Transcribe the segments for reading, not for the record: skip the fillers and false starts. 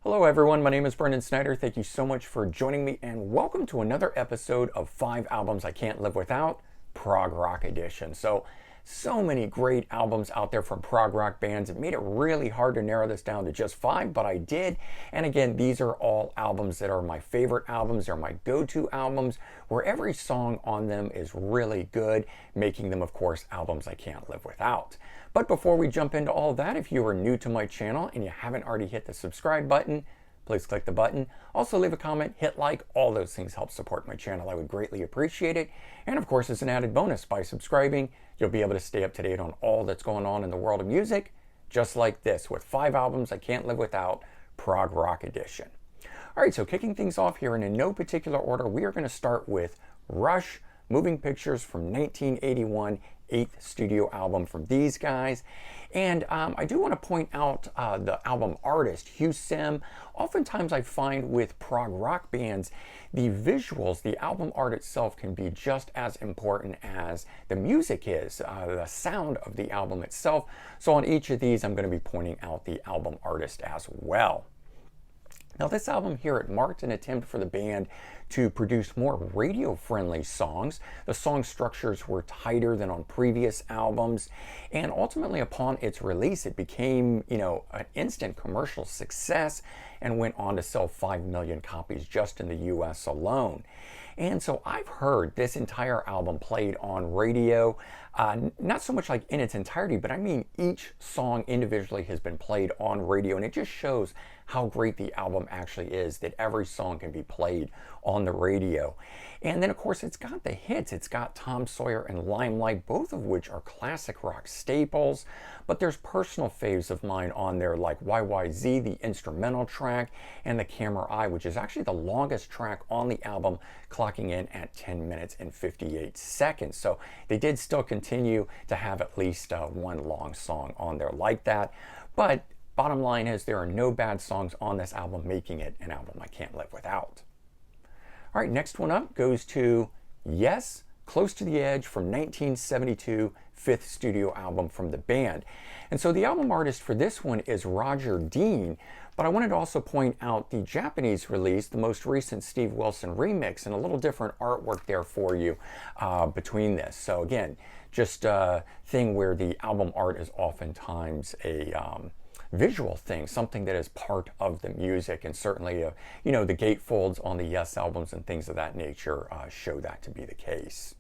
Hello everyone, my name is Brendan Snyder. Thank you so much for joining me and welcome to another episode of 5 Albums I Can't Live Without, Prog Rock Edition. So many great albums out there from prog rock bands. It made it really hard to narrow this down to just 5, but I did. And again, these are all albums that are my favorite albums. They're my go-to albums where every song on them is really good, making them, of course, albums I can't live without. But before we jump into all that, if you are new to my channel and you haven't already hit the subscribe button, please click the button. Also leave a comment, hit like, all those things help support my channel. I would greatly appreciate it. And of course, as an added bonus, by subscribing, you'll be able to stay up to date on all that's going on in the world of music, just like this, with 5 albums I can't live without, Prog Rock Edition. All right, so kicking things off here, and in no particular order, we are going to start with Rush, Moving Pictures from 1981, 8th studio album from these guys. And I do want to point out the album artist, Hugh Sim. Oftentimes I find with prog rock bands, the visuals, the album art itself can be just as important as the music is, the sound of the album itself. So on each of these, I'm going to be pointing out the album artist as well. Now this album here, it marked an attempt for the band to produce more radio-friendly songs. The song structures were tighter than on previous albums, and ultimately upon its release, it became, an instant commercial success and went on to sell 5 million copies just in the US alone. And so I've heard this entire album played on radio, not so much like in its entirety, but I mean each song individually has been played on radio, and it just shows how great the album actually is, that every song can be played on the radio. And then of course it's got the hits. It's got Tom Sawyer and Limelight, both of which are classic rock staples, but there's personal faves of mine on there like YYZ, the instrumental track, and The Camera Eye, which is actually the longest track on the album, clocking in at 10 minutes and 58 seconds. So they did still continue to have at least one long song on there like that. But bottom line is there are no bad songs on this album, making it an album I can't live without. All right, next one up goes to Yes, Close to the Edge from 1972, 5th studio album from the band. And so the album artist for this one is Roger Dean, but I wanted to also point out the Japanese release, the most recent Steve Wilson remix, and a little different artwork there for you between this. So again, just a thing where the album art is oftentimes a visual thing, something that is part of the music, and certainly the gatefolds on the Yes albums and things of that nature show that to be the case.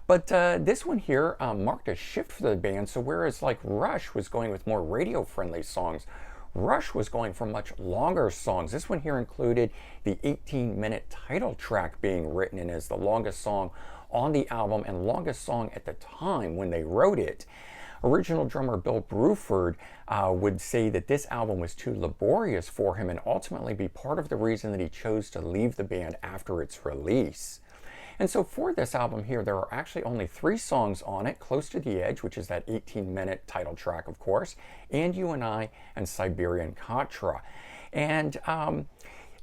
But this one here marked a shift for the band. So whereas like Rush was going with more radio-friendly songs, Rush was going for much longer songs. This one here included the 18-minute title track being written in as the longest song on the album and longest song at the time when they wrote it. Original drummer Bill Bruford would say that this album was too laborious for him and ultimately be part of the reason that he chose to leave the band after its release. And so for this album here, there are actually only 3 songs on it: Close to the Edge, which is that 18-minute title track, of course, and You and I, and Siberian Katra. And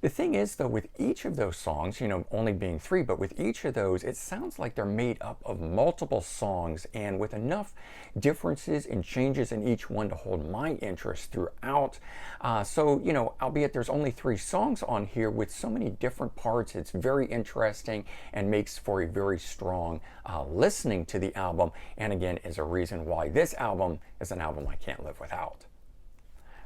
the thing is, though, with each of those songs, only being 3, but with each of those, it sounds like they're made up of multiple songs, and with enough differences and changes in each one to hold my interest throughout. Albeit there's only 3 songs on here with so many different parts, it's very interesting and makes for a very strong listening to the album, and again, is a reason why this album is an album I can't live without.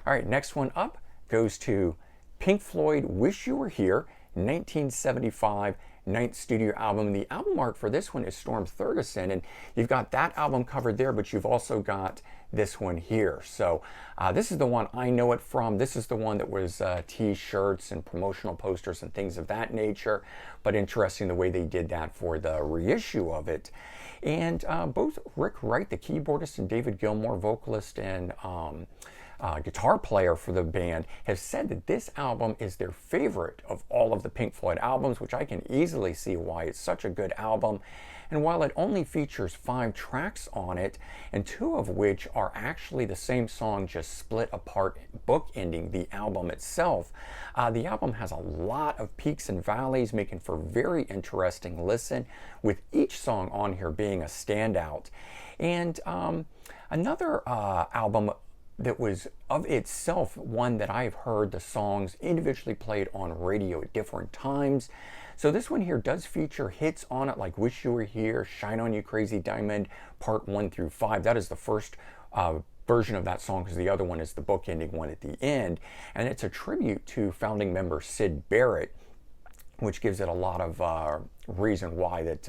All right, next one up goes to Pink Floyd, Wish You Were Here, 1975, 9th studio album. The album art for this one is Storm Thurgeson, and you've got that album covered there, but you've also got this one here. So this is the one I know it from. This is the one that was t-shirts and promotional posters and things of that nature, but interesting the way they did that for the reissue of it. And both Rick Wright, the keyboardist, and David Gilmour, vocalist and guitar player for the band, have said that this album is their favorite of all of the Pink Floyd albums, which I can easily see why. It's such a good album. And while it only features 5 tracks on it, and 2 of which are actually the same song just split apart, bookending the album itself, the album has a lot of peaks and valleys, making for very interesting listen, with each song on here being a standout. And another album that was of itself one that I've heard the songs individually played on radio at different times. So this one here does feature hits on it like Wish You Were Here, Shine On You Crazy Diamond, part 1 through 5. That is the first version of that song, because the other one is the bookending one at the end. And it's a tribute to founding member Syd Barrett, which gives it a lot of reason why that,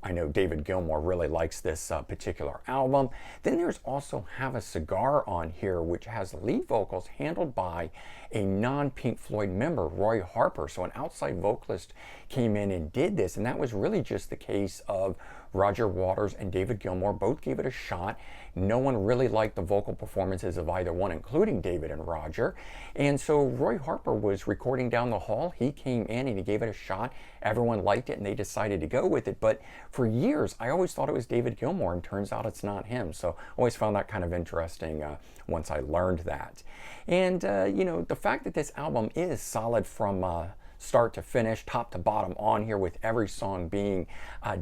I know David Gilmour really likes this particular album. Then there's also Have a Cigar on here, which has lead vocals handled by a non-Pink Floyd member, Roy Harper. So an outside vocalist came in and did this, and that was really just the case of Roger Waters and David Gilmour both gave it a shot. No one really liked the vocal performances of either one, including David and Roger. And so Roy Harper was recording down the hall. He came in and he gave it a shot. Everyone liked it and they decided to go with it. But for years, I always thought it was David Gilmour, and turns out it's not him. So I always found that kind of interesting once I learned that. And, the fact that this album is solid from start to finish, top to bottom on here, with every song being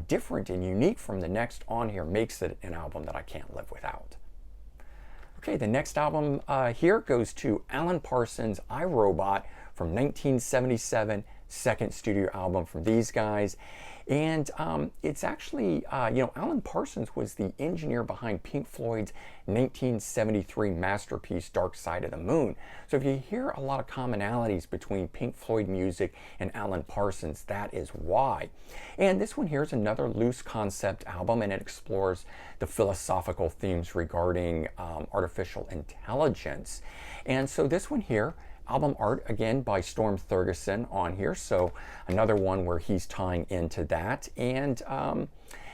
different and unique from the next on here, makes it an album that I can't live without. Okay, the next album here goes to Alan Parsons' Irobot from 1977, second studio album from these guys. And it's actually, Alan Parsons was the engineer behind Pink Floyd's 1973 masterpiece, Dark Side of the Moon. So if you hear a lot of commonalities between Pink Floyd music and Alan Parsons, that is why. And this one here is another loose concept album, and it explores the philosophical themes regarding artificial intelligence. And so this one here, album art again by Storm Thurgeson on here, so another one where he's tying into that. And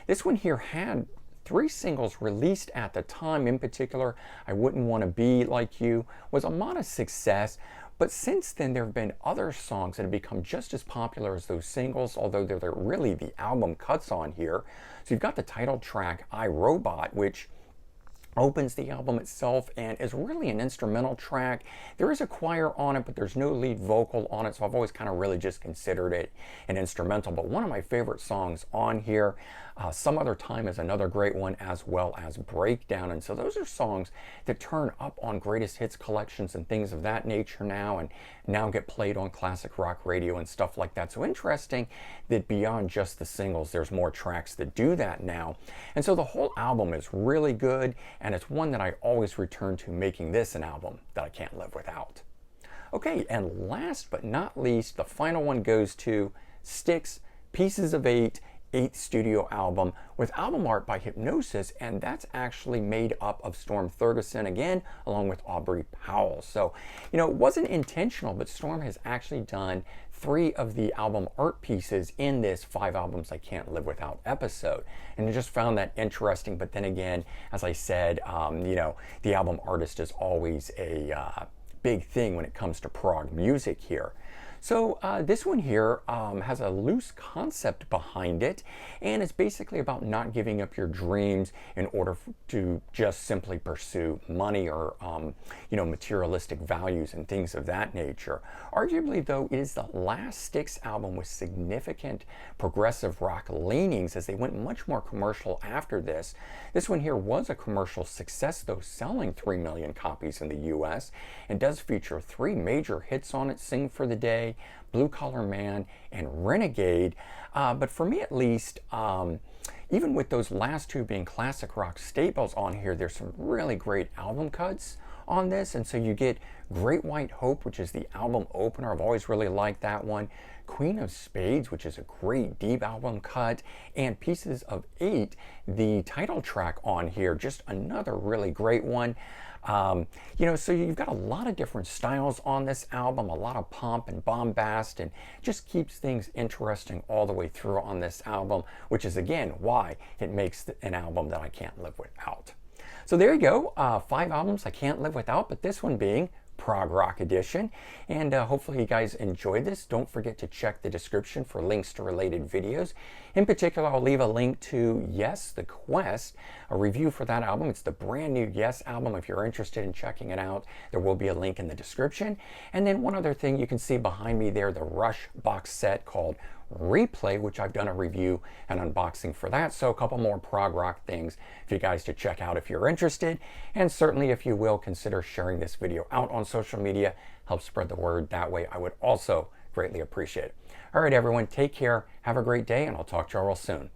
this one here had 3 singles released at the time. In particular, I Wouldn't Want to Be Like You was a modest success, but since then there have been other songs that have become just as popular as those singles, although they're really the album cuts on here. So you've got the title track Irobot, which opens the album itself and is really an instrumental track. There is a choir on it, but there's no lead vocal on it, so I've always kind of really just considered it an instrumental. But one of my favorite songs on here, Some Other Time, is another great one, as well as Breakdown. And so those are songs that turn up on greatest hits collections and things of that nature now, and now get played on classic rock radio and stuff like that. So interesting that beyond just the singles, there's more tracks that do that now. And so the whole album is really good, and it's one that I always return to, making this an album that I can't live without. Okay, and last but not least, the final one goes to Styx, Pieces of 8, 8th studio album, with album art by Hypnosis, and that's actually made up of Storm Thurgeson again, along with Aubrey Powell. So, it wasn't intentional, but Storm has actually done 3 of the album art pieces in this 5 albums I can't live without episode. And I just found that interesting. But then again, as I said, the album artist is always a big thing when it comes to prog music here. So this one here has a loose concept behind it, and it's basically about not giving up your dreams in order to just simply pursue money or materialistic values and things of that nature. Arguably, though, it is the last Styx album with significant progressive rock leanings, as they went much more commercial after this. This one here was a commercial success, though, selling 3 million copies in the US, and does feature 3 major hits on it: Sing for the Day, Blue Collar Man, and Renegade. But for me at least, even with those last 2 being classic rock staples on here, there's some really great album cuts on this. And so you get Great White Hope, which is the album opener. I've always really liked that one. Queen of Spades, which is a great deep album cut, and Pieces of 8, the title track on here, just another really great one. So you've got a lot of different styles on this album, a lot of pomp and bombast, and just keeps things interesting all the way through on this album, which is again why it makes an album that I can't live without. So there you go, 5 albums I can't live without, but this one being Prog Rock Edition. And hopefully you guys enjoyed this. Don't forget to check the description for links to related videos. In particular, I'll leave a link to Yes, The Quest, a review for that album. It's the brand new Yes album. If you're interested in checking it out, there will be a link in the description. And then one other thing, you can see behind me there, the Rush box set called Replay, which I've done a review and unboxing for that. So a couple more prog rock things for you guys to check out if you're interested. And certainly if you will, consider sharing this video out on social media. Help spread the word that way. I would also greatly appreciate it. All right, everyone, take care. Have a great day, and I'll talk to you all real soon.